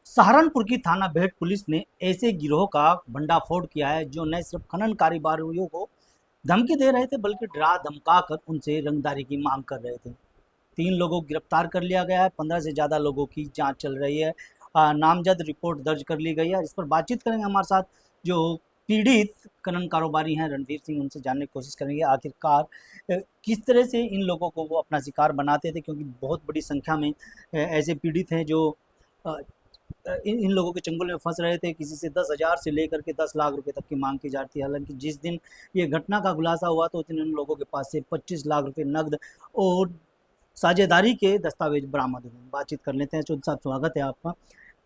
सहारनपुर की थाना बेहट पुलिस ने ऐसे गिरोह का भंडाफोड़ किया है जो न सिर्फ खनन कारोबारियों को धमकी दे रहे थे बल्कि डरा धमका कर उनसे रंगदारी की मांग कर रहे थे। 3 लोगों को गिरफ्तार कर लिया गया है। 15 से ज़्यादा लोगों की जांच चल रही है। नामजद रिपोर्ट दर्ज कर ली गई है। इस पर बातचीत करेंगे हमारे साथ जो पीड़ित खनन कारोबारी हैं रणधीर सिंह, उनसे जानने की कोशिश करेंगे आखिरकार किस तरह से इन लोगों को वो अपना शिकार बनाते थे, क्योंकि बहुत बड़ी संख्या में ऐसे पीड़ित हैं जो अ, इन इन लोगों के चंगुल में फंस रहे थे। किसी से 10,000 से लेकर के 10 लाख रुपए तक की मांग की जाती है। हालांकि जिस दिन ये घटना का खुलासा हुआ तो उस दिन इन लोगों के पास से 25 लाख रुपए नकद और साझेदारी के दस्तावेज बरामद हुए। बातचीत कर लेते हैं। चौधरी साहब, स्वागत है आपका।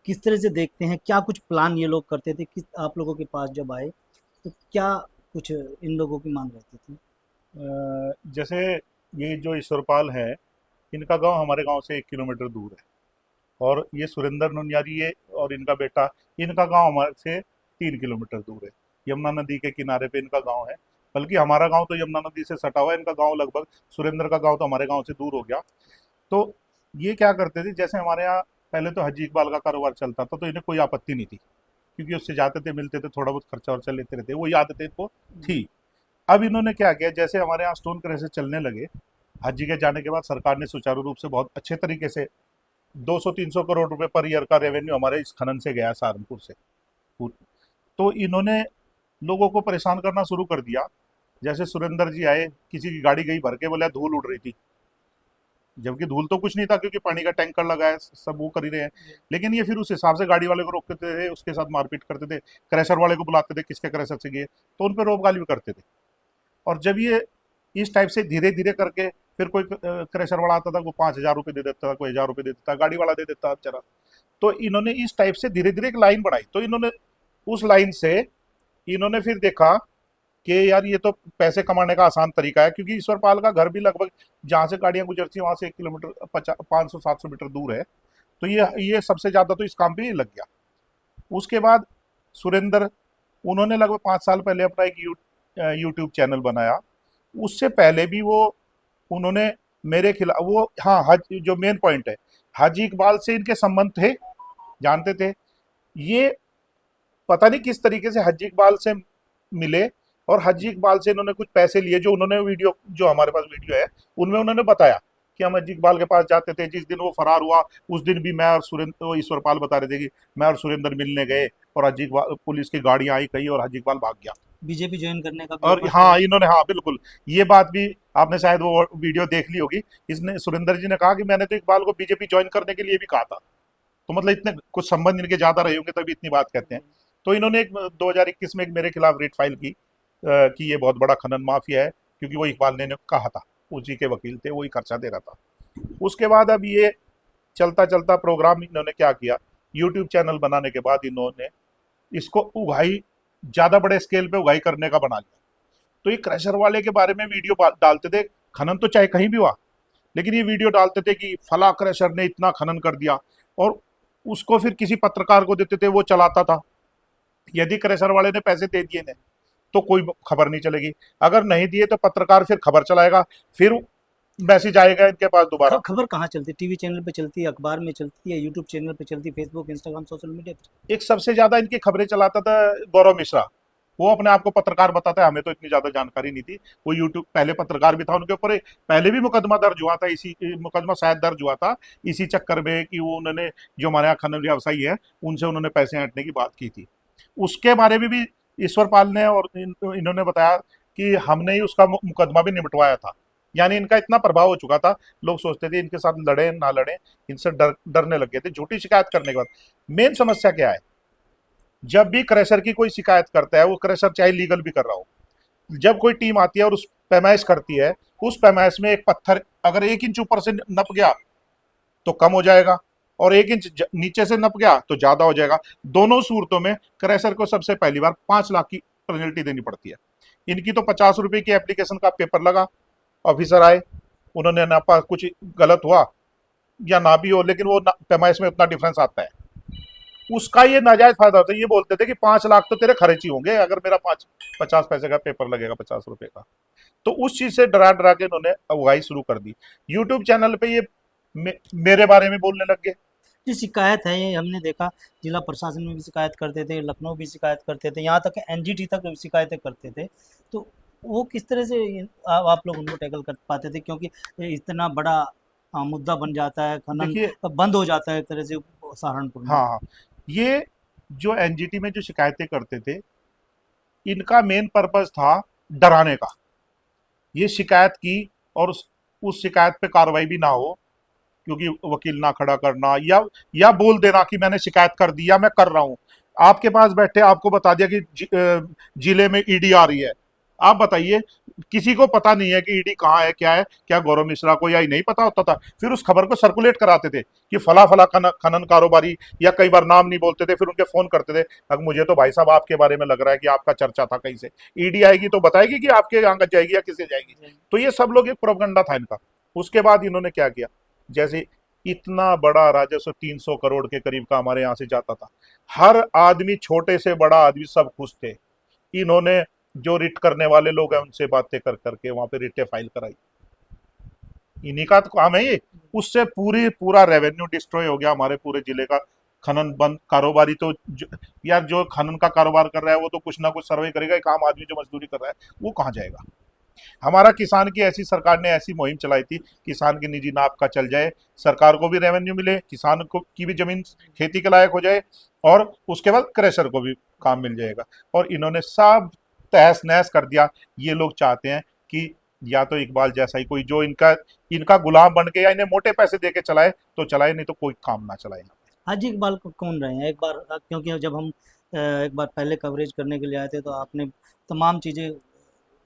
किस तरह से देखते हैं, क्या कुछ प्लान ये लोग करते थे, किस आप लोगों के पास जब आए तो क्या कुछ इन लोगों की मांग रहती थी? जैसे ये जो ईश्वरपाल है, इनका गांव हमारे गांव से 1 किलोमीटर दूर है। और ये सुरेंद्र नुनियारी है और इनका बेटा, इनका गांव हमारे से 3 किलोमीटर दूर है। यमुना नदी के किनारे पे इनका गांव है। बल्कि हमारा गांव तो यमुना नदी से सटा हुआ है, इनका गांव लगभग, सुरेंद्र का गांव तो हमारे गांव से दूर हो गया। तो ये क्या करते थे, जैसे हमारे यहाँ पहले तो हाजी इकबाल का कारोबार चलता था, तो इन्हें कोई आपत्ति नहीं थी, क्योंकि उससे जाते थे, मिलते थे, थोड़ा बहुत खर्चा वर्चा लेते रहते, वही आदतें इनको थी। अब इन्होंने क्या किया, जैसे हमारे यहाँ स्टोन क्रशर चलने लगे, हज के जाने के बाद सरकार ने सुचारू रूप से बहुत अच्छे तरीके से 200-300 करोड़ रुपए पर ईयर का रेवेन्यू हमारे इस खनन से गया सहारनपुर से। तो इन्होंने लोगों को परेशान करना शुरू कर दिया। जैसे सुरेंद्र जी आए, किसी की गाड़ी गई भर के, बोले धूल उड़ रही थी, जबकि धूल तो कुछ नहीं था, क्योंकि पानी का टैंकर लगा है, सब वो कर ही रहे हैं। लेकिन ये फिर उस हिसाब से गाड़ी वाले को रोकते थे, उसके साथ मारपीट करते थे, क्रैशर वाले को बुलाते थे, किसके क्रैशर से गए, तो उन पर रोब गाली भी करते थे। और जब ये इस टाइप से धीरे धीरे करके, फिर कोई क्रैशर वाला आता था, वो 5,000 रुपये दे देता था, कोई 1,000 रुपये दे देता, गाड़ी वाला दे देता जरा। तो इन्होंने इस टाइप से धीरे धीरे एक लाइन बढ़ाई। तो इन्होंने उस लाइन से इन्होंने फिर देखा कि यार ये तो पैसे कमाने का आसान तरीका है, क्योंकि ईश्वरपाल का घर भी लगभग जहाँ से गाड़ियां गुजरती हैं वहां से 1 किलोमीटर 500-700 मीटर दूर है। तो ये सबसे ज्यादा तो इस काम पे ही लग गया। उसके बाद सुरेंद्र, उन्होंने लगभग 5 साल पहले अपना एक यूट्यूब चैनल बनाया। उससे पहले भी वो, उन्होंने मेरे खिलाफ वो, हाँ, हज जो मेन पॉइंट है, हाजी इकबाल से इनके संबंध थे, जानते थे। ये पता नहीं किस तरीके से हाजी इकबाल से मिले, और हाजी इकबाल से इन्होंने कुछ पैसे लिए, जो उन्होंने वीडियो, जो हमारे पास वीडियो है, उनमें उन्होंने बताया कि हम हाजी इकबाल के पास जाते थे। जिस दिन वो फरार हुआ, उस दिन भी मैं और सुरेंद्र, वो ईश्वरपाल बता रहे थे कि मैं और सुरेंद्र मिलने गए, और हाजी इकबाल, पुलिस की गाड़ियां आई कहीं, और हाजी इकबाल भाग गया। बीजेपी ज्वाइन करने का भी और ऑफर किया हाँ, था। इन्होंने, हाँ बिल्कुल, ये बात भी आपने शायद वो वीडियो देख ली होगी। इसने, सुरेंद्र जी ने कहा कि मैंने तो इकबाल को बीजेपी ज्वाइन करने के लिए भी कहा था। तो मतलब इतने कुछ संबंध इनके ज्यादा रहे होंगे, तभी इतनी बात कहते हैं। तो इन्होंने एक 2021 में एक मेरे खिलाफ रेट फाइल की, कि ये बहुत बड़ा खनन माफिया है, क्योंकि वो इकबाल ने कहा था, उसी के वकील थे, वही खर्चा दे रहा था। उसके बाद अब ये चलता चलता प्रोग्राम इन्होंने क्या किया, यूट्यूब चैनल बनाने के बाद इन्होंने इसको उगाई, ज्यादा बड़े स्केल पे उगाई करने का बना लिया। तो ये क्रशर वाले के बारे में वीडियो डालते थे, खनन तो चाहे कहीं भी हुआ, लेकिन ये वीडियो डालते थे कि फला क्रशर ने इतना खनन कर दिया, और उसको फिर किसी पत्रकार को देते थे, वो चलाता था। यदि क्रशर वाले ने पैसे दे दिए ने, तो कोई खबर नहीं चलेगी, अगर नहीं दिए तो पत्रकार फिर खबर चलाएगा, फिर मैसेज आएगा इनके पास दोबारा। खबर कहाँ चलती? टीवी चैनल पे चलती है, अखबार में चलती है, यूट्यूब चैनल पे चलती, फेसबुक, इंस्टाग्राम, सोशल मीडिया पे? एक सबसे ज्यादा इनकी खबरें चलाता था गौरव मिश्रा। वो अपने आप को पत्रकार बताता है, हमें तो इतनी ज्यादा जानकारी नहीं थी। वो यूट्यूब, पहले पत्रकार भी था, उनके ऊपर पहले भी मुकदमा दर्ज हुआ था, इसी मुकदमा शायद दर्ज हुआ था इसी चक्कर में, कि वो उन्होंने, जो हमारे यहाँ खनन व्यवसायी है, उनसे उन्होंने पैसे ऐंठने की बात की थी। उसके बारे में भी ईश्वरपाल ने और इन्होंने बताया कि हमने ही उसका मुकदमा भी निपटवाया था। यानी इनका इतना प्रभाव हो चुका था, लोग सोचते थे इनके साथ लड़े ना लड़े, इनसे डरने लग गए थे झूठी शिकायत करने के बाद। मेन समस्या क्या है, जब भी क्रैशर की कोई शिकायत करता है, वो क्रैशर चाहे लीगल भी कर रहा हो, जब कोई टीम आती है और उस पैमाइश करती है, उस पैमाइश में एक पत्थर अगर 1 इंच ऊपर से नप गया तो कम हो जाएगा, और 1 इंच नीचे से नप गया तो ज्यादा हो जाएगा। दोनों सूरतों में क्रैशर को सबसे पहली बार 5 लाख की पेनल्टी देनी पड़ती है। इनकी तो 50 रुपए की एप्लीकेशन का पेपर लगा, ऑफिसर आए, उन्होंने नापा, कुछ गलत हुआ या ना भी हो, लेकिन वो पैमाइश में उतना डिफरेंस आता है, उसका ये नाजायज फायदा होता है। ये बोलते थे कि 5 लाख तो तेरे खर्च ही होंगे, अगर मेरा 50 पैसे का पेपर लगेगा, 50 रुपए का। तो उस चीज से डरा डरा के इन्होंने उगाई शुरू कर दी। यूट्यूब चैनल पे ये मेरे बारे में बोलने लग गए। जो शिकायत है ये हमने देखा, जिला प्रशासन में भी शिकायत करते थे, लखनऊ भी शिकायत करते थे, यहाँ तक एनजीटी तक शिकायतें करते थे। तो वो किस तरह से आप लोग उनको टैकल कर पाते थे, क्योंकि ये इतना बड़ा मुद्दा बन जाता है, खनन देखिए, बंद हो जाता है एक तरह से सहारनपुर में। हाँ हाँ, ये जो एनजीटी में जो शिकायतें करते थे, इनका मेन पर्पस था डराने का। ये शिकायत की और उस शिकायत पे कार्रवाई भी ना हो, क्योंकि वकील ना खड़ा करना, या बोल देना कि मैंने शिकायत कर दी या मैं कर रहा हूं। आपके पास बैठे आपको बता दिया कि जिले में ईडी आ रही है। आप बताइए, किसी को पता नहीं है कि ईडी कहाँ है, क्या है। क्या गौरव मिश्रा को या ही नहीं पता होता था? फिर उस खबर को सर्कुलेट कराते थे कि फला फला खनन कारोबारी, या कई बार नाम नहीं बोलते थे, फिर उनके फोन करते थे, अब मुझे तो भाई साहब आपके बारे में लग रहा है कि आपका चर्चा था कहीं से। ईडी आएगी तो बताएगी कि आपके यहाँ जाएगी या किसे जाएगी। तो ये सब लोग एक प्रोपगंडा था इनका। उसके बाद इन्होंने क्या किया, जैसे इतना बड़ा राजस्व 300 करोड़ के करीब का हमारे यहाँ से जाता था, हर आदमी, छोटे से बड़ा आदमी, सब खुश थे। इन्होंने जो रिट करने वाले लोग हैं उनसे बातें कर करके वहां पे रिटे फाइल कराई। इन्हीं का तो काम है ये। उससे पूरा रेवेन्यू डिस्ट्रॉय हो गया हमारे पूरे जिले का। खनन बंद, कारोबारी तो यार जो खनन का कारोबार कर रहा है वो तो कुछ ना कुछ सर्वे करेगा। एक आम आदमी जो मजदूरी कर रहा है वो कहाँ जाएगा? हमारा किसान की ऐसी सरकार ने ऐसी मुहिम चलाई थी, किसान की निजी नाप का चल जाए, सरकार को भी रेवेन्यू मिले, किसान को की भी जमीन खेती के लायक हो जाए, और उसके बाद क्रेशर को भी काम मिल जाएगा। और इन्होंने सब तहस नहस कर दिया। ये लोग चाहते हैं कि या तो इकबाल जैसा ही कोई जो इनका इनका गुलाम बन के या इन्हें मोटे पैसे दे के चलाए तो चलाए, नहीं तो कोई काम ना चलाए। हाजी इकबाल को कौन रहे हैं एक बार, क्योंकि जब हम एक बार पहले कवरेज करने के लिए आए थे तो आपने तमाम चीज़ें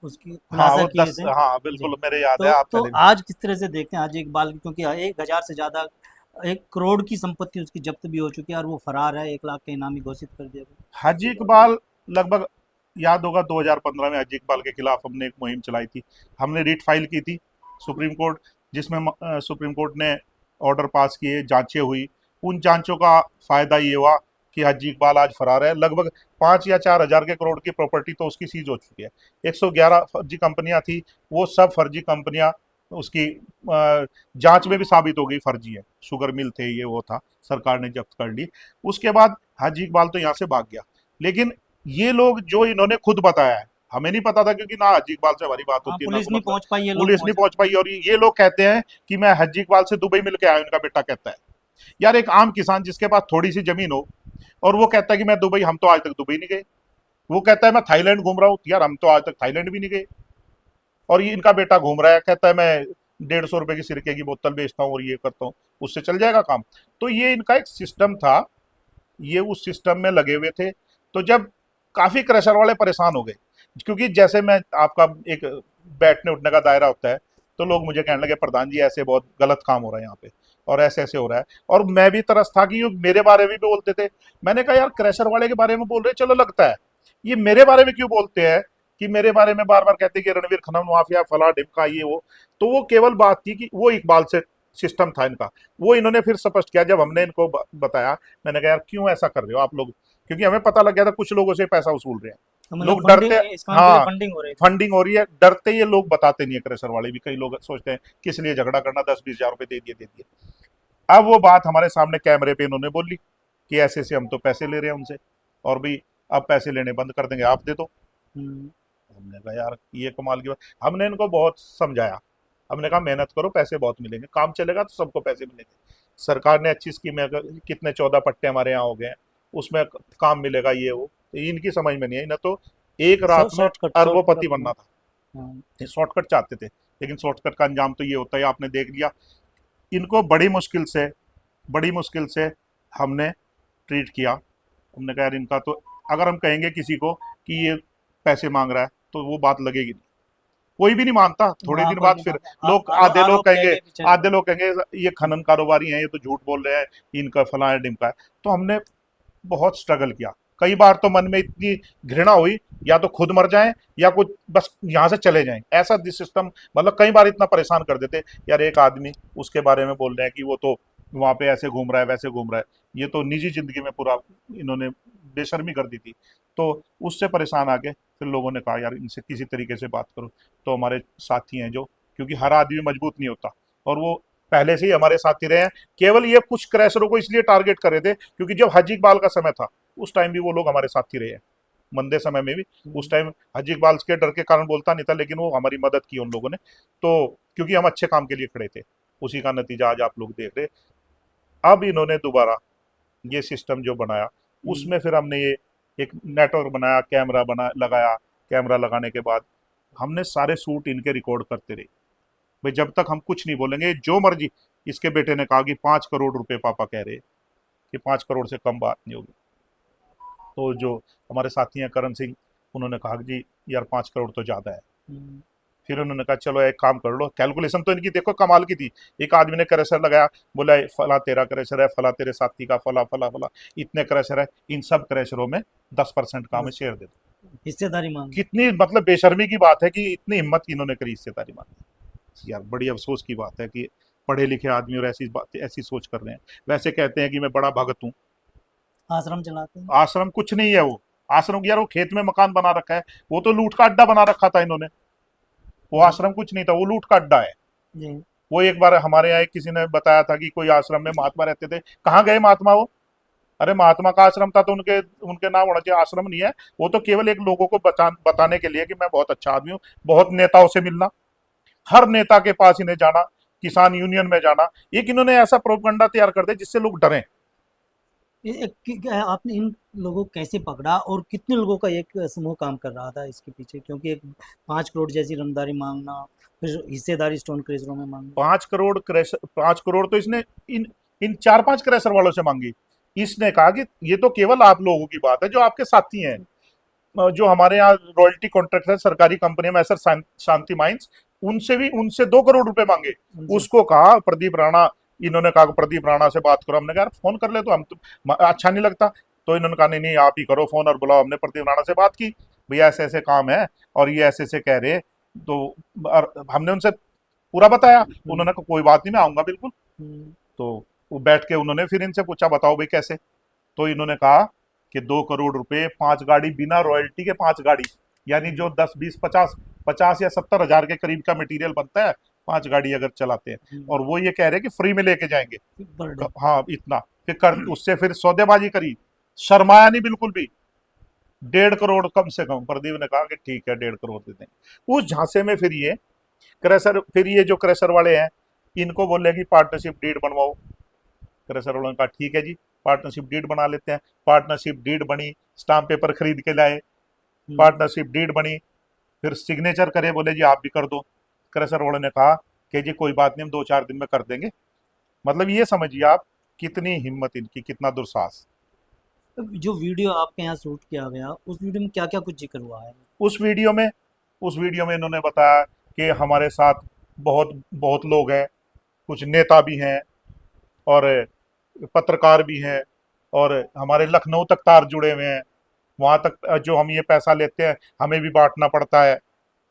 उसकी हाँ, खुलासा वो किए दस, थे। हाँ जी। बिल्कुल मेरे याद है, तो आप तो पहले। आज किस तरह से देखते हैं हाजी इकबाल की, क्योंकि 1,000 से ज़्यादा, 1 करोड़ की संपत्ति उसकी जब्त भी हो चुकी है और वो फरार है, 1 लाख का इनामी घोषित कर दिया गया। हाजी इकबाल, लगभग याद होगा 2015 में हाजी इकबाल के खिलाफ हमने एक मुहिम चलाई थी। हमने रिट फाइल की थी सुप्रीम कोर्ट, जिसमें सुप्रीम कोर्ट ने ऑर्डर पास किए, जांचें हुई। उन जांचों का फायदा ये हुआ कि हाजी इकबाल आज फरार है। लगभग 5 या 4 हजार के करोड़ की प्रॉपर्टी तो उसकी सीज हो चुकी है। 111 फर्जी कंपनियां थी, वो सब फर्जी कंपनियां उसकी जांच में भी साबित हो गई फर्जी है। शुगर मिल थे, ये वो था, सरकार ने जब्त कर ली। उसके बाद हाजी इकबाल तो यहाँ से भाग गया। लेकिन ये लोग जो इन्होंने खुद बताया है, हमें नहीं पता था, क्योंकि ना हाजी इकबाल से हमारी बात हाँ, होती है ना पुलिस तो नहीं मतलब पहुंच पाई, ये लोग पुलिस नहीं पहुंच पहुंच पाई। और ये लोग कहते हैं कि मैं हाजी इकबाल से दुबई मिल के आया हूं, इनका बेटा कहता है। यार, एक आम किसान जिसके पास थोड़ी सी जमीन हो और वो कहता है कि मैं दुबई, हम तो आज तक दुबई नहीं गए। वो कहता है मैं थाईलैंड घूम रहा हूँ, यार हम तो आज तक थाईलैंड भी नहीं गए। और ये इनका बेटा घूम रहा है, कहता है मैं 150 रुपए की सिरके की बोतल बेचता हूँ और ये करता हूँ, उससे चल जाएगा काम। तो ये इनका एक सिस्टम था, ये उस सिस्टम में लगे हुए थे। तो जब काफी क्रशर वाले परेशान हो गए, क्योंकि जैसे मैं आपका एक बैठने उठने का दायरा होता है, तो लोग मुझे कहने लगे प्रधान जी ऐसे बहुत गलत काम हो रहा है यहाँ पे, और ऐसे ऐसे हो रहा है। और मैं भी तरस था कि ये मेरे बारे में भी बोलते थे। मैंने कहा यार, क्रशर वाले के बारे में बोल रहे, चलो लगता है, ये मेरे बारे में क्यों बोलते हैं? कि मेरे बारे में बार बार कहते हैं कि रणवीर खनन माफिया, फला ढिमका, ये वो। तो वो केवल बात थी कि वो इकबाल से सिस्टम था इनका। वो इन्होंने फिर स्पष्ट किया जब हमने इनको बताया। मैंने कहा यार क्यों ऐसा कर रहे हो आप लोग? क्योंकि हमें पता लग गया था कुछ लोगों से पैसा वसूल रहे तो हैं, मतलब लोग फंडिंग, डरते। इस काम के लिए हाँ, फंडिंग हो रही थी। फंडिंग हो रही है, डरते ये लोग बताते नहीं है। क्रेशर वाले भी, कई लोग सोचते हैं किस लिए झगड़ा करना, 10-20 हजार रुपए दे दिए। अब वो बात हमारे सामने कैमरे पे इन्होंने बोली कि ऐसे ऐसे हम तो पैसे ले रहे हैं उनसे, और भी अब पैसे लेने बंद कर देंगे, आप दे दो। हम्म। हमने कहा यार ये कमाल की बात। हमने इनको बहुत समझाया, हमने कहा मेहनत करो, पैसे बहुत मिलेंगे, काम चलेगा तो सबको पैसे मिलेंगे। सरकार ने अच्छी स्कीम है, कितने 14 पट्टे हमारे यहाँ हो गए हैं, उसमें काम मिलेगा, ये वो। तो इनकी समझ में नहीं आई, ना तो एक रात में शॉर्टकट, शॉर्टकट अरबोपति अपना। बनना था। हाँ। ये शॉर्टकट चाहते थे, लेकिन शॉर्टकट का अंजाम तो ये होता है, आपने देख लिया। इनको बड़ी मुश्किल से हमने ट्रीट किया। हमने कहा यार इनका तो, अगर हम कहेंगे किसी को कि ये पैसे मांग रहा है तो वो बात लगेगी नहीं, कोई भी नहीं मानता। थोड़े हाँ, दिन कोई बाद नहीं फिर मानता, लोग, आधे लोग आरोप कहेंगे, लगे कि चलो। ये खनन कारोबारी हैं, ये तो झूठ बोल रहे हैं, इनका फला है ढिमका है। तो हमने बहुत स्ट्रगल किया। कई बार तो मन में इतनी घृणा हुई, या तो खुद मर जाएं या कुछ बस यहाँ से चले जाएं। ऐसा सिस्टम, मतलब कई बार इतना परेशान कर देते। यार एक आदमी, उसके बारे में बोल रहे हैं कि वो तो वहां पे ऐसे घूम रहा है, वैसे घूम रहा है, ये तो निजी जिंदगी में पूरा इन्होंने बेशर्मी कर दी थी। तो उससे परेशान आके फिर लोगों ने कहा यार इनसे किसी तरीके से बात करो। तो हमारे साथी हैं जो, क्योंकि हर आदमी मजबूत नहीं होता, और वो पहले से ही हमारे साथी रहे हैं। केवल ये कुछ क्रैशरों को इसलिए टारगेट कर रहे थे क्योंकि जब हज इकबाल का समय था उस टाइम भी वो लोग हमारे साथी रहे हैं, मंदे समय में भी। उस टाइम हज इकबाल के डर के कारण बोलता नहीं था, लेकिन वो हमारी मदद की उन लोगों ने। तो क्योंकि हम अच्छे काम के लिए खड़े थे, उसी का नतीजा आज आप लोग देख रहे। अब इन्होंने दोबारा ये सिस्टम जो बनाया, हम्म, उसमें फिर हमने ये एक नेटवर्क बनाया, कैमरा बना लगाया। कैमरा लगाने के बाद हमने सारे सूट इनके रिकॉर्ड करते रहे। भाई जब तक हम कुछ नहीं बोलेंगे, जो मर्जी। इसके बेटे ने कहा कि 5 करोड़ रुपए पापा कह रहे हैं, कि 5 करोड़ से कम बात नहीं होगी। तो जो हमारे साथी हैं करण सिंह, उन्होंने कहा कि जी यार 5 करोड़ तो ज्यादा है। हम्म, फिर उन्होंने कहा चलो एक काम कर लो, कैलकुलेशन तो इनकी देखो कमाल की थी। एक आदमी ने क्रैशर लगाया, बोला फला तेरा क्रैशर है, फला तेरे साथी का, फला फला फला, इतने क्रैशर है, इन सब क्रैशरों में 10% का हमें बस शेयर दे दो। हिस्सेदारी मांगी। कितनी मतलब बेशर्मी की बात है कि इतनी हिम्मत इन्होंने करी हिस्सेदारी मांगने। यार बड़ी अफसोस की बात है कि पढ़े लिखे आदमी और ऐसी बात ऐसी सोच कर रहे हैं। वैसे कहते हैं कि मैं बड़ा भगत हूँ। आश्रम चलाते हैं। आश्रम कुछ नहीं है वो। आश्रम यार वो खेत में मकान बना रखा है, वो तो लूट का अड्डा बना रखा था इन्होंने। वो जी। आश्रम कुछ नहीं था, वो लूट का अड्डा है। जी। वो एक बार हमारे यहाँ किसी ने बताया था कि कोई आश्रम में महात्मा रहते थे। कहाँ गए महात्मा वो? अरे महात्मा का आश्रम था तो उनके उनके नाम होना चाहिए, आश्रम नहीं है। वो तो केवल एक लोगों को बताने के लिए कि मैं बहुत अच्छा आदमी हूँ। बहुत नेताओं से मिलना, हर नेता के पास इन्हें जाना, किसान यूनियन में जाना। एक इन्होंने ऐसा प्रोपगंडा तैयार कर दिया जिससे लोग डरें। आपने इन लोगों को कैसे पकड़ा और कितने लोगों का एक समूह काम कर रहा था इसके पीछे, क्योंकि एक 5 करोड़ जैसी रंगदारी मांगना, फिर हिस्सेदारी स्टोन क्रेजरों में मांगना। 5 करोड़ क्रैशर, 5 करोड़ तो इसने इन इन 4-5 क्रैशर वालों से मांगी। इसने कहा कि ये तो केवल आप लोगों की बात है जो आपके साथी हैं। जो हमारे यहाँ रॉयल्टी कॉन्ट्रैक्ट है सरकारी कंपनी में, सर शांति माइंस, उनसे भी उनसे 2 करोड़ रुपए मांगे। उनसे। उसको कहा प्रदीप राणा, इन्होंने कहा प्रदीप राणा से बात करो। हमने कहा यार फोन कर ले, तो हम तो अच्छा नहीं लगता। तो इन्होंने कहा नहीं नहीं आप ही करो फोन और बुलाओ। हमने प्रदीप राणा से बात की, भैया ऐसे ऐसे काम है और ये ऐसे ऐसे कह रहे। तो और हमने उनसे पूरा बताया। हम्म, उन्होंने कहा कोई बात नहीं, मैं आऊंगा बिल्कुल। हम्म, तो वो बैठ के उन्होंने फिर इनसे पूछा बताओ भाई कैसे। तो इन्होंने कहा कि 2 करोड़ रुपए, 5 गाड़ी बिना रॉयल्टी के, 5 गाड़ी, यानी जो 10, 20, 50, 50 या 70 हजार के करीब का मटेरियल बनता है, 5 गाड़ी अगर चलाते हैं। हम्म, और वो ये कह रहे हैं कि फ्री में लेके जाएंगे। Per day. हाँ इतना। फिर कर उससे फिर सौदेबाजी करी, शर्माया नहीं बिल्कुल भी। 1.5 करोड़ कम से कम। प्रदीप ने कहा कि ठीक है 1.5 करोड़ दे देंगे। उस झांसे में फिर ये जो क्रैशर वाले हैं, इनको बोले कि पार्टनरशिप डीड बनवाओ। क्रैशर वालों ने कहा ठीक है जी, पार्टनरशिप डीड बना लेते हैं। पार्टनरशिप डीड बनी, स्टाम्प पेपर खरीद के लाए, हम्म, पार्टनरशिप डीड बनी। फिर सिग्नेचर करे, बोले जी आप भी कर दो। क्रैशर वालों ने कहा कि जी कोई बात नहीं, हम 2-4 दिन में कर देंगे। मतलब ये समझिए आप, कितनी हिम्मत इनकी, कितना दुस्साहस। जो वीडियो आपके यहाँ शूट किया गया, उस वीडियो में क्या क्या कुछ जिक्र हुआ है? उस वीडियो में उस वीडियो में इन्होंने बताया कि हमारे साथ बहुत बहुत लोग हैं, कुछ नेता भी हैं और पत्रकार भी हैं, और हमारे लखनऊ तक तार जुड़े हुए हैं। वहां तक जो हम ये पैसा लेते हैं हमें भी बांटना पड़ता है।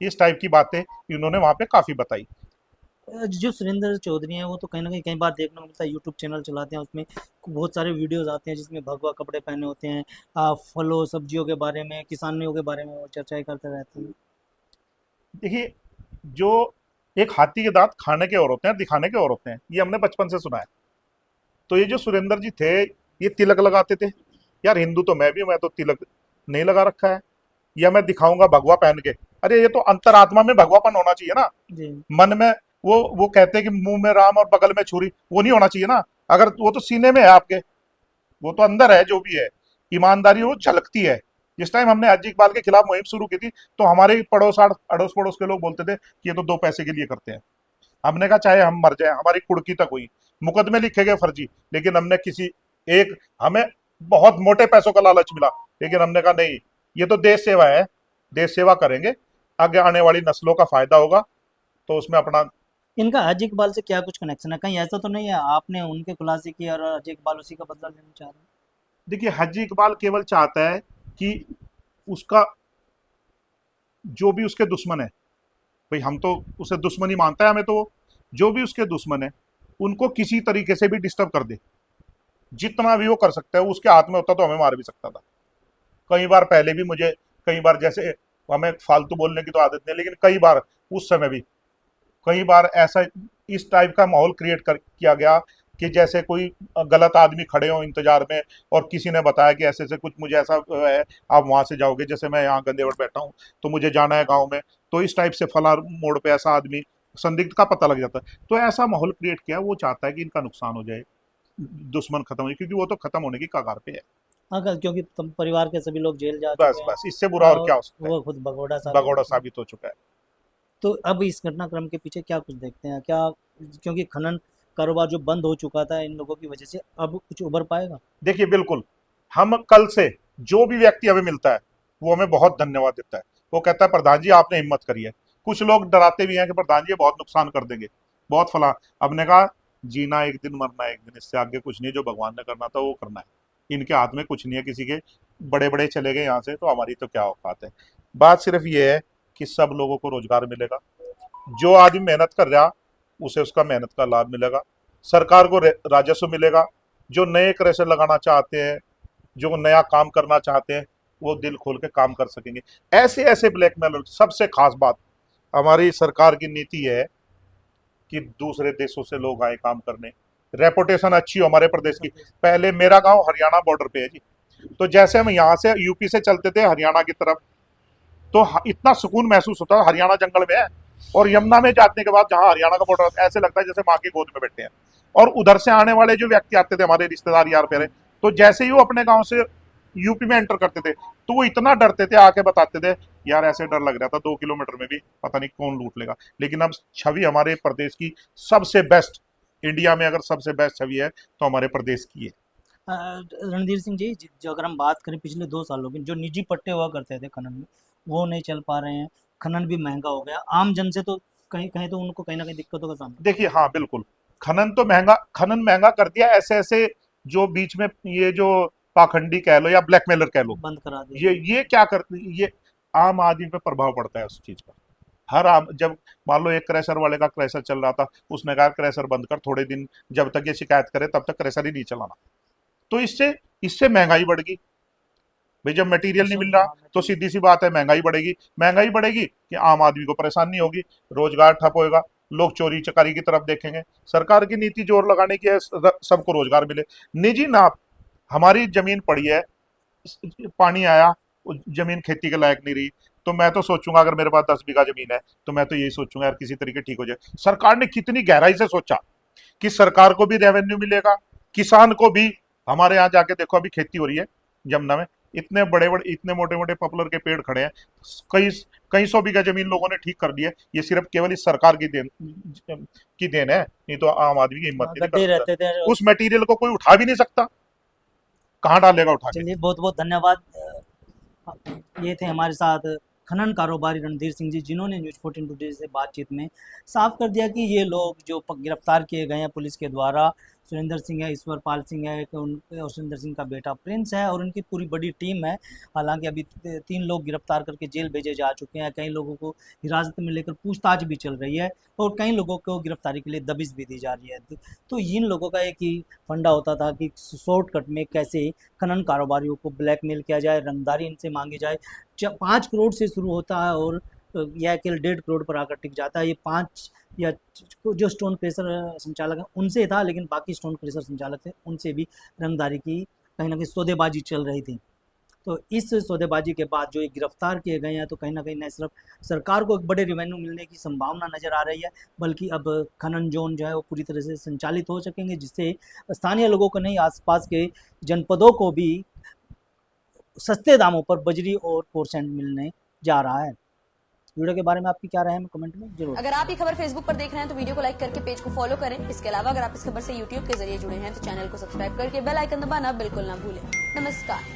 इस टाइप की बातें इन्होंने वहां पे काफी बताई। जो सुरेंद्र चौधरी हैं वो तो कहीं ना कहीं कई बार देखने को मिलता है, यूट्यूब चैनल चलाते हैं, उसमें बहुत सारे वीडियोस आते हैं जिसमें भगवा कपड़े पहने होते हैं, फलों सब्जियों के बारे में, किसानियों के बारे में वो चर्चाएं करते रहते हैं। देखिए, जो एक हाथी के दांत खाने के और होते हैं, दिखाने के और होते हैं, ये हमने बचपन से सुना है। तो ये जो सुरेंद्र जी थे, ये तिलक लगाते थे। यार हिंदू तो मैं भी हूं, मैं तो तिलक नहीं लगा रखा है। या मैं दिखाऊंगा भगवा पहन के? अरे ये तो अंतरात्मा में भगवापन होना चाहिए ना। जी। मन में वो कहते हैं कि मुंह में राम और बगल में छुरी, वो नहीं होना चाहिए ना। अगर वो तो सीने में है आपके, वो तो अंदर है जो भी है। ईमानदारी वो झलकती है। जिस टाइम हमने हाजी इकबाल के खिलाफ मुहिम शुरू की थी, तो हमारे अड़ोस पड़ोस के लोग बोलते थे कि ये तो 2 पैसे के लिए करते हैं। हमने कहा चाहे हम मर जाए, हमारी कुड़की तक हुई, मुकदमे लिखे गए फर्जी, लेकिन हमने किसी एक हमें बहुत मोटे पैसों का लालच मिला, लेकिन हमने कहा नहीं, ये तो देश सेवा है, देश सेवा करेंगे, आगे आने वाली नस्लों का फायदा होगा। तो उसमें अपना। इनका हाजी इकबाल से क्या कुछ कनेक्शन है? कहीं ऐसा तो नहीं है आपने उनके खुलासे किया और हाजी इकबाल उसी का बदला लेना चाह रहे हैं? देखिए हाजी इकबाल केवल चाहता है कि उसका जो भी उसके दुश्मन है, भाई हम तो उसे दुश्मन ही मानता है हमें, तो वो जो भी उसके दुश्मन है उनको किसी तरीके से भी डिस्टर्ब कर दे। जितना भी वो कर सकता है, वो उसके हाथ में होता तो हमें मार भी सकता था। कई बार पहले भी मुझे, कई बार जैसे, हमें फालतू बोलने की तो आदत नहीं, लेकिन कई बार उस समय भी कई बार ऐसा इस टाइप का माहौल किया गया कि जैसे कोई गलत आदमी खड़े हो इंतजार में, और किसी ने बताया कि ऐसे ऐसे कुछ मुझे ऐसा है, आप वहां से जाओगे, जैसे मैं यहाँ गंदेवड़ बैठा हूँ तो मुझे जाना है गाँव में, तो इस टाइप से फला मोड़ पे ऐसा आदमी संदिग्ध का पता लग जाता है। तो ऐसा माहौल क्रिएट किया, वो चाहता है कि इनका नुकसान हो जाए, दुश्मन खत्म हो जाए, क्योंकि वो तो खत्म होने की कगार पे है। अगर क्योंकि तुम परिवार के सभी लोग जेल जा बस चुके हैं बस इससे बुरा और और क्या हो सकता है। वो खुद भगोड़ा साबित हो भगोड़ा चुके हैं। साबित हो चुका है। तो अब इस घटनाक्रम के पीछे क्या कुछ देखते हैं क्या, क्योंकि खनन कारोबार जो बंद हो चुका था इन लोगों की वजह से, अब कुछ उभर पाएगा? देखिए बिल्कुल, हम कल से जो भी व्यक्ति हमें मिलता है वो हमें बहुत धन्यवाद देता है। वो कहता है प्रधान जी आपने हिम्मत करी है। कुछ लोग डराते भी हैं कि प्रधान जी ये बहुत नुकसान कर देंगे, बहुत फला। अब ने कहा जीना एक दिन मरना एक दिन, इससे आगे कुछ नहीं, जो भगवान ने करना था वो करना है। इनके हाथ में कुछ नहीं है, किसी के बड़े बड़े चले गए यहाँ से तो हमारी तो क्या औकात है। बात सिर्फ ये है कि सब लोगों को रोजगार मिलेगा, जो आदमी मेहनत कर रहा उसे उसका मेहनत का लाभ मिलेगा, सरकार को राजस्व मिलेगा। जो नए क्रशर लगाना चाहते हैं, जो नया काम करना चाहते हैं, वो दिल खोल के काम कर सकेंगे। ऐसे ऐसे ब्लैकमेलर, सबसे खास बात हमारी सरकार की नीति है कि दूसरे देशों से लोग आए काम करने, रेपुटेशन अच्छी हो हमारे प्रदेश की। पहले मेरा गांव हरियाणा बॉर्डर पे है जी, तो जैसे हम यहाँ से यूपी से चलते थे हरियाणा की तरफ, तो इतना सुकून महसूस होता है, हरियाणा जंगल में है और यमुना में जाने के बाद जहाँ हरियाणा का बॉर्डर, ऐसे लगता है जैसे माँ की गोद में बैठे हैं। और उधर से आने वाले जो व्यक्ति आते थे, हमारे रिश्तेदार यार प्यारे, तो जैसे ही वो अपने गांव से यूपी में एंटर करते थे तो वो इतना डरते थे, आके बताते थे यार ऐसे डर लग रहा था 2 किलोमीटर में भी पता नहीं कौन लूट लेगा। लेकिन अब छवि हमारे प्रदेश की सबसे बेस्ट, इंडिया में अगर सबसे बेस्ट छवि है तो हमारे प्रदेश की है। रणधीर सिंह जी, जो अगर हम बात करें पिछले 2 सालों की, जो निजी पट्टे हुआ करते थे खनन में, वो नहीं चल पा रहे हैं, खनन भी महंगा हो गया, आम जन से तो कहीं कहीं तो उनको कहीं ना कहीं दिक्कतों का सामना। देखिए हाँ बिल्कुल, खनन महंगा कर दिया। ऐसे ऐसे जो बीच में ये जो पाखंडी कह लो या ब्लैकमेलर कह लो, बंद करा दिया। ये क्या करते, ये आम आदमी पे प्रभाव पड़ता है उस चीज का। हर आम, जब मान लो एक क्रैशर वाले का क्रैशर चल रहा था, उसने कहा क्रैशर बंद कर थोड़े दिन, जब तक ये शिकायत करे तब तक क्रैशर ही नहीं चलाना। तो इससे इससे महंगाई बढ़ गई भाई, जब मटेरियल नहीं मिल रहा तो सीधी सी बात है महंगाई बढ़ेगी। महंगाई बढ़ेगी कि आम आदमी को परेशानी होगी, रोजगार ठप होएगा, लोग चोरी चकारी की तरफ देखेंगे। सरकार की नीति जोर लगाने की है सबको रोजगार मिले। निजी ना, हमारी जमीन पड़ी है, पानी आया, जमीन खेती के लायक नहीं रही, तो मैं तो सोचूंगा अगर मेरे पास 10 बीघा जमीन है तो मैं तो यही सोचूंगा यार किसी तरीके ठीक हो जाए। सरकार ने कितनी गहराई से सोचा कि सरकार को भी रेवेन्यू मिलेगा, किसान को भी। हमारे यहाँ जाके देखो अभी खेती हो रही है यमुना में, इतने बड़े बड़े इतने मोटे मोटे पॉपुलर के पेड़ खड़े हैं, कई कई 100 बीघा जमीन लोगों ने ठीक कर दी है। ये सिर्फ केवल इस सरकार की देन है, नहीं तो आम आदमी की हिम्मत नहीं गड्ढे कर रहते थे। सकता। उस मटेरियल को कोई उठा भी नहीं सकता, कहाँ डालेगा उठा के। चलिए बहुत बहुत धन्यवाद। ये थे हमारे साथ खनन कारोबारी रणधीर सिंह जी, जिन्होंने न्यूज़ 14 टुडे से बातचीत में साफ कर दिया कि ये लोग जो गिरफ्तार किए गए हैं पुलिस के द्वारा, सुरेंद्र सिंह है, ईश्वर पाल सिंह है, और सुरेंद्र सिंह का बेटा प्रिंस है, और उनकी पूरी बड़ी टीम है। हालांकि अभी 3 लोग गिरफ्तार करके जेल भेजे जा चुके हैं, कई लोगों को हिरासत में लेकर पूछताछ भी चल रही है, और कई लोगों को गिरफ्तारी के लिए दबिश भी दी जा रही है। तो इन लोगों का एक ही फंडा होता था कि शॉर्टकट में कैसे खनन कारोबारियों को ब्लैकमेल किया जाए, रंगदारी इनसे मांगी जाए। 5 करोड़ से शुरू होता है और यह केवल 1.5 करोड़ पर आकर टिक जाता है। ये 5 या जो स्टोन क्रेशर संचालक हैं उनसे था, लेकिन बाकी स्टोन क्रेशर संचालक थे उनसे भी रंगदारी की कहीं ना कहीं सौदेबाजी चल रही थी। तो इस सौदेबाजी के बाद जो ये गिरफ्तार किए गए हैं, तो कहीं ना कहीं न सिर्फ सरकार को एक बड़े रेवेन्यू मिलने की संभावना नज़र आ रही है, बल्कि अब खनन जोन जो है वो पूरी तरह से संचालित हो सकेंगे, जिससे स्थानीय लोगों को नहीं, आसपास के जनपदों को भी सस्ते दामों पर बजरी और पोरसेंट मिलने जा रहा है। वीडियो के बारे में आपकी क्या राय है, कमेंट में जरूर। अगर आप ये खबर फेसबुक पर देख रहे हैं तो वीडियो को लाइक करके पेज को फॉलो करें। इसके अलावा अगर आप इस खबर से यूट्यूब के जरिए जुड़े हैं तो चैनल को सब्सक्राइब करके बेल आइकन दबाना बिल्कुल ना भूलें। नमस्कार।